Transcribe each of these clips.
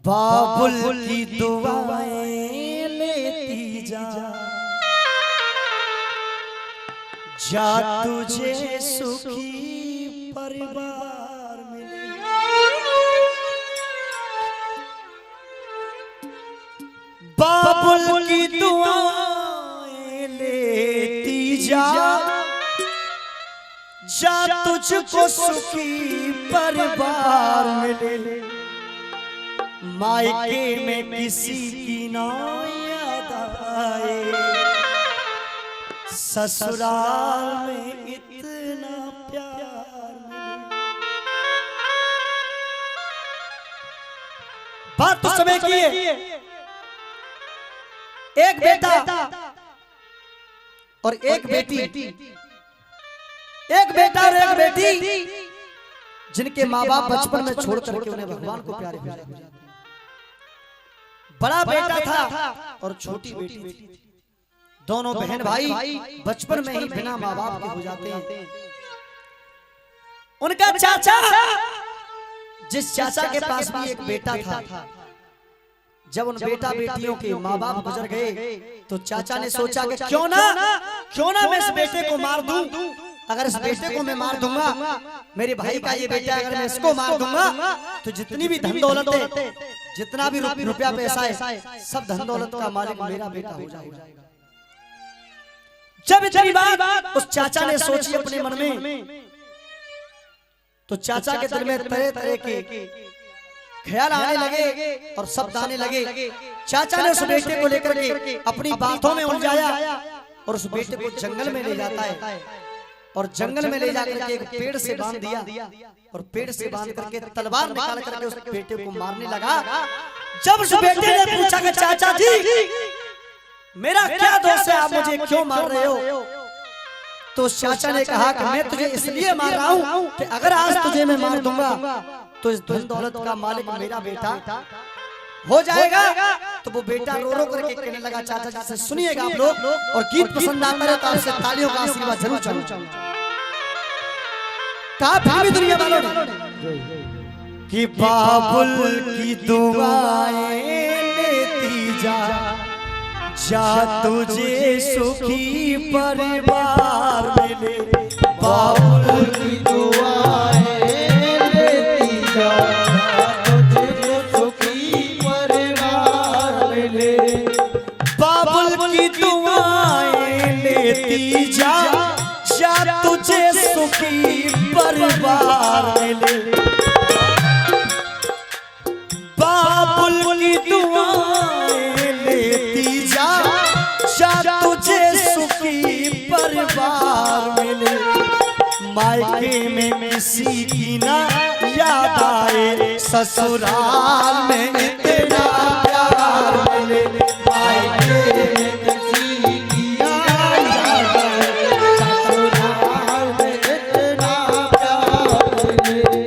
बाबुल की दुआएं लेती जा जा तुझे सुखी परिवार मिले। बाबुल की दुआएं लेती जा जा तुझको सुखी परिवार मिले। मायके में किसी की ना याद आए, ससुराल में इतना प्यार मिले। बात तो समय की है। एक बेटा और एक बेटी, एक बेटा और एक बेटी जिनके माँ बाप बचपन में छोड़ करके उन्हें भगवान को प्यारे हो जाते। बड़ा बेटा था और छोटी बेटी थी। दोनों बहन भाई बचपन में ही बिना माँ बाप के हो जाते हैं। उनका चाचा, जिस चाचा के पास भी एक बेटा था, जब उन बेटा बेटियों के माँ बाप गुजर गए तो चाचा ने सोचा कि क्यों ना मैं इस बेटे को मार दूं। अगर इस बेटे को मैं मार दूंगा, मेरे भाई का ये बेटा अगर मैं इसको मार दूंगा तो जितनी भी धन दौलत है, जितना भी रुपया पैसा है, सब धन दौलत का मालिक मेरा बेटा हो जाएगा। जब इतनी बात उस चाचा ने सोची अपने मन में, तो चाचा के दिल में तरह तरह के ख्याल आने लगे और शब्द आने लगे। चाचा ने उस बेटे को लेकर के अपनी बातों में उलझाया और उस बेटे को जंगल में ले जाता है और जंगल में ले जाकर के एक पेड़ से बांध दिया और पेड़ से बांध करके तलवार निकाल करके उस बेटे को मारने लगा। जब उस बेटे ने पूछा कि चाचा जी मेरा क्या दोष है, आप मुझे क्यों मार रहे हो, तो उस चाचा ने कहा कि मैं तुझे इसलिए मार रहा हूँ कि अगर आज तुझे मैं मार दूंगा तो इस धन दौलत का मालिक मेरा बेटा हो जाएगा। तो वो बेटा रो रो करके कहने लगा, चाचा जी से सुनिएगा आप लोग, और गीत पसंद आता है तो आपसे तालियों का आशीर्वाद जरूर चाहूंगा। कहा फिल्मी दुनिया वालों ने कि बाबुल की दुआएं लेती जा जा तुझे सुखी परिवार मिले। बाबुल की दुआएं लेती जा तुझे सुखी परिवार मिले। बाबुल की दुआएं लेती जा जा तुझे सुखी परिवार मिले। बाबुल की दुआएं लेती जा जा तुझे सुखी परिवार मिले। मायके में किसी की ना याद आए, ससुराल में इतना प्यार मिले। मायके में किसी की याद आए, ससुराल में इतना प्यार मिले।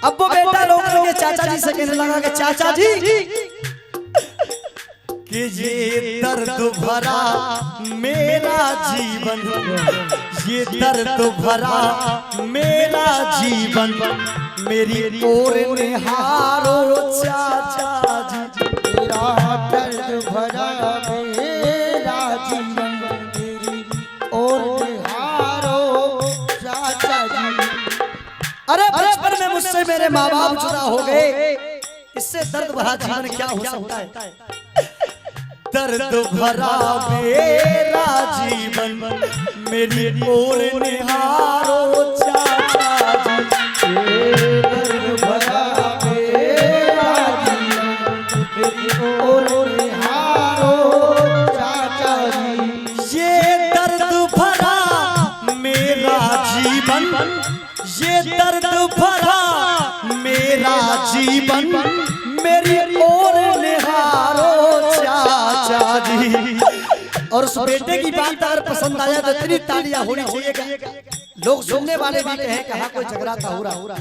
अब वो बेटा रो करके चाचा जी से कहने लगा कि चाचा जी कि ये दर्द भरा मेरा जीवन, ये दर्द भरा मेरा जीवन, मेरी ओर निहारो चाचा जी। मेरा दर्द भरा मेरा जीवन, मेरी ओर निहारो चाचा जी। अरे बचपन में मुझसे मेरे माँ बाप जुदा हो गए, इससे दर्द भरा जीवन क्या हो सकता है। दर्द भरा मेरा जीवन, मेरी ओर निहारो चाचा जी। दर्द भरा मेरा जीवन, मेरी ओर निहारो चाचा जी। ये दर्द भरा मेरा जीवन, ये दर्द भरा मेरा जीवन, मेरी ओर निहारो चाचा जी। और उस बेटे की बात अगर पसंद आया तो इतनी तालियां होनी चाहिए, लोग सुनने वाले भी कहें कि हाँ कोई झगड़ा था हो रहा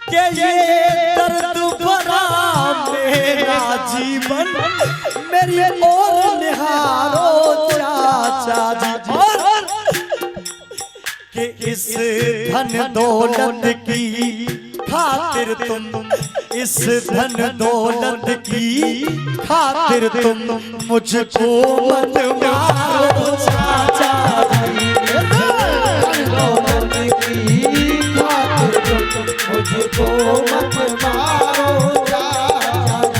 कि ये दर्द भरा मेरा जीवन, मेरी ओर निहारो चाचा जी। और कि इस धन दौलत की खातिर तुम इस धन दौलत की खातिर तुम मुझको मत मारो चाचा जी। दौलत की खातिर तुम मुझको मत मारो चाचा जी।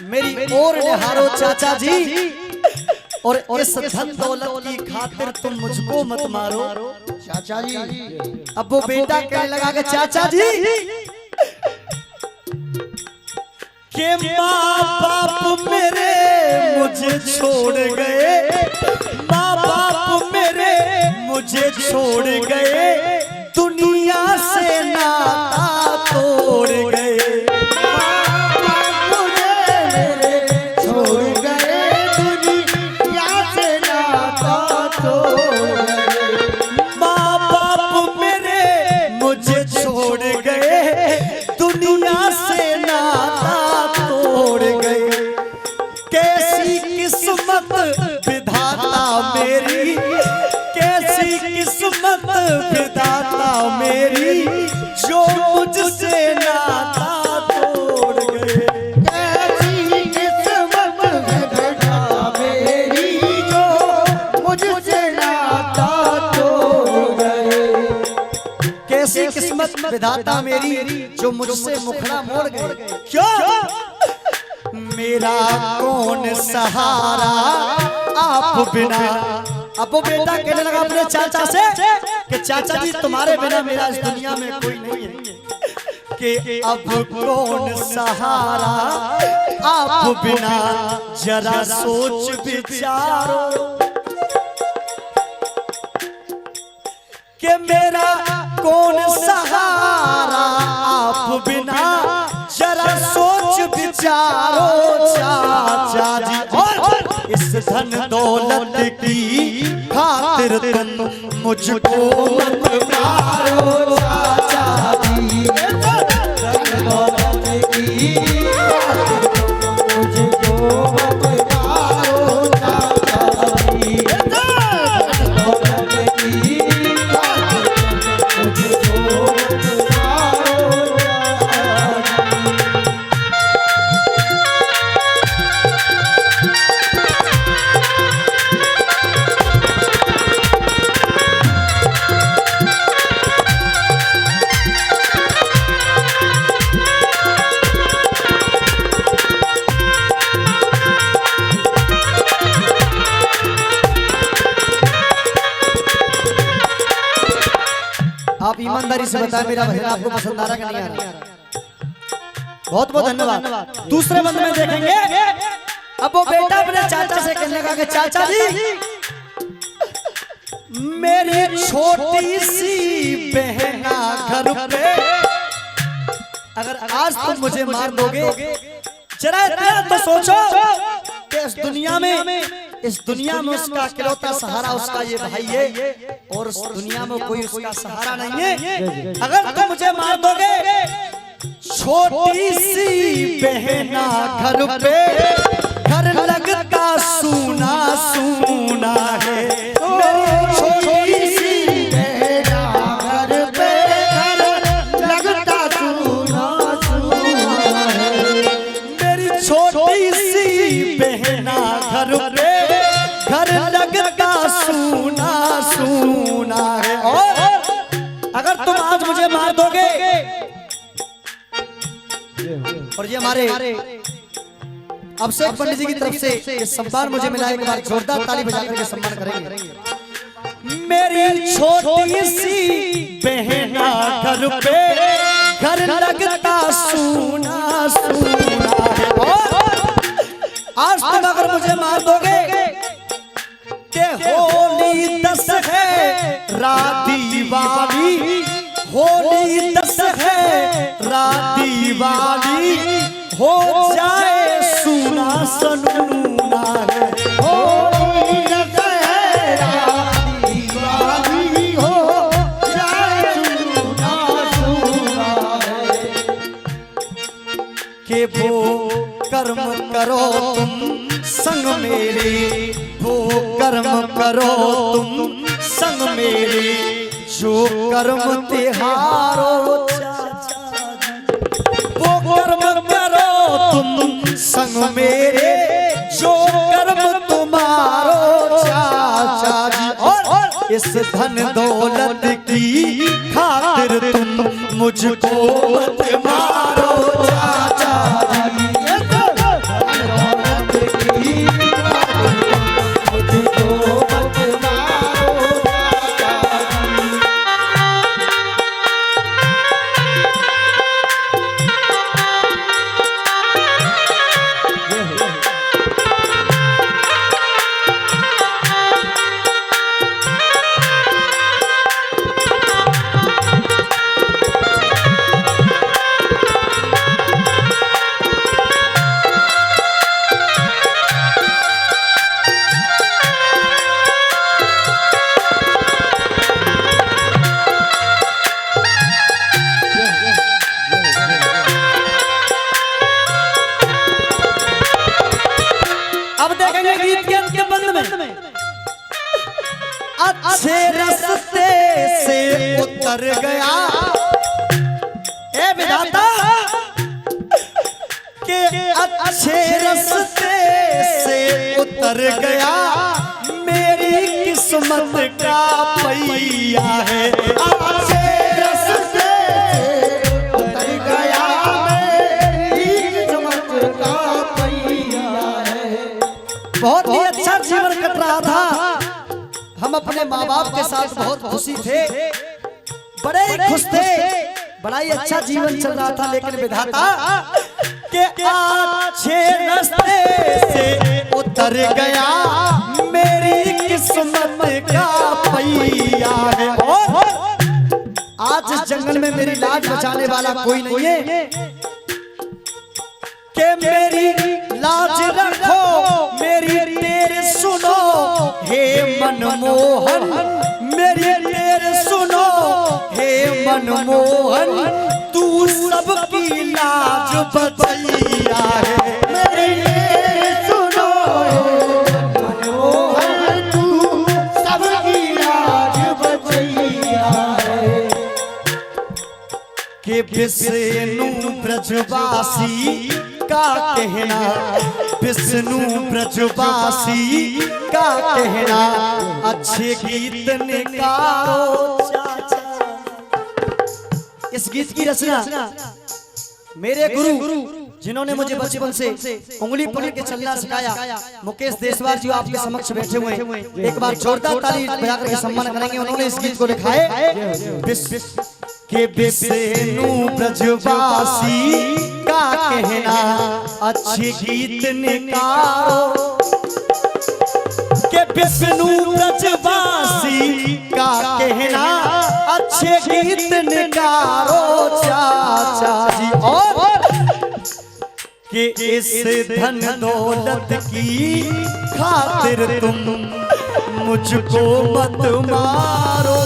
मेरी ओर निहारो चाचा जी, और इस धन दौलत की खातिर तुम मुझको मत मारो चाचा जी। अब वो बेटा कहने लगा कि चाचा जी के माँ बाप मेरे मुझे छोड़ गए, माँ बाप मेरे मुझे छोड़ गए, दुनिया से नाता तोड़ गए। विधाता मेरी जो मुझसे नाता तोड़ गए, कैसी किस्मत विधाता मेरी जो मुझसे नाता तोड़ गए। कैसी किस्मत विधाता मेरी जो मुझसे मुखड़ा मोड़ गए। क्यों? मेरा कौन सहारा आप बिना। अब वो बेटा कहने लगा अपने चाचा से कि चाचा जी तुम्हारे बिना मेरा इस दुनिया में कोई नहीं है, कि अब कौन सहारा आप बिना, जरा सोच विचारो कि मेरा कौन सहारा आप बिना, जरा सोच विचारो चाचा जी। और इस धन दौलत की खातिर तुम मुझको मत मारो चाचा जी। धन दौलत की खातिर तुम मुझको मत मारो चाचा जी। धन दौलत की खातिर तुम मुझको मत मारो आप ईमानदारी से बताएं मेरा भजन आपको पसंद आ रहा कि नहीं आ रहा? बहुत बहुत धन्यवाद। दूसरे बंद में देखेंगे। अब वो बेटा अपने चाचा से कहने लगा कि चाचा जी मेरी छोटी सी बहना घर पे, अगर आज तुम मुझे मार दोगे, जरा इतना तो सोचो कि इस दुनिया में उसका इकलौता सहारा उसका ये भाई है, और उस दुनिया में कोई उसका सहारा नहीं है। अगर तुम मुझे मार दोगे, छोटी सी बहना घर पे, घर लगता सूना सूना है। मेरी छोटी सी बहना घर पे, घर लगता सूना सूना है। मेरी छोटी सी बहना घर पे, घर लगता सूना सूना है। और अगर तुम आज मुझे मार दोगे, और ये हमारे अभिषेक पंडित जी की तरफ से ये सम्मान मुझे मिला, एक बार जोरदार ताली बजाकर के सम्मान करेंगे। मेरी छोटी सी बहना घर पे, घर लगता सूना सूना है। और आज तुम अगर मुझे मार दोगे, के होली 10 है रात दिवाली, होली 10 है रात दिवाली, हो जाए कर्म करो तुम संग मेरे, वो कर्म करो तुम संग मेरे, जो कर्म तिहारो वो कर्म करो तुम संग मेरे, जो कर्म तुम्हारो चाचा जी। और इस धन दौलत की खातिर तुम मुझको मत मारो चाचा जी। अच्छे रास्ते से उतर गया ए विधाता के अच्छे रास्ते से उतर गया, मेरी किस्मत का पहिया है। अच्छे रास्ते से उतर गया, मेरी किस्मत का पहिया है। बहुत ही अच्छा जीवन कट रहा था, हम अपने माँ बाप के साथ बहुत खुशी थे, बड़े ही खुश थे, बड़ा ही अच्छा जीवन चल रहा था। लेकिन विधाता के अच्छे रास्ते से उतर गया, मेरी किस्मत का पहिया है। और आज इस जंगल में मेरी लाज बचाने वाला कोई नहीं है कि मेरी लाज रखो, मेरी तेरे सुनो हे मनमोहन, मेरी तेरे सुनो हे मनमोहन, तू सबकी लाज बचैया है। मेरी तेरे सुनो मनमोहन, तू सबकी लाज बचैया है। के विष्णु ब्रजवासी का कहना, विष्णु ब्रजवासी का कहना, अच्छे गीत निकालो चाचा। इस गीत की रचना मेरे गुरु जिन्होंने मुझे बचपन से उंगली पकड़ के चलना सिखाया, मुकेश देसवार जी आपके समक्ष बैठे हुए हैं। एक बार जोरदार ताली बजाकर के सम्मान करेंगे। उन्होंने इस गीत को लिखा है कि विष्णु ब्रजवासी का कहना, अच्छे गीत निकालो। के विष्णु ब्रजवासी का कहना, अच्छे गीत निकालो चाचा जी। और कि इस धन दौलत की खातिर तुम मुझको मत मारो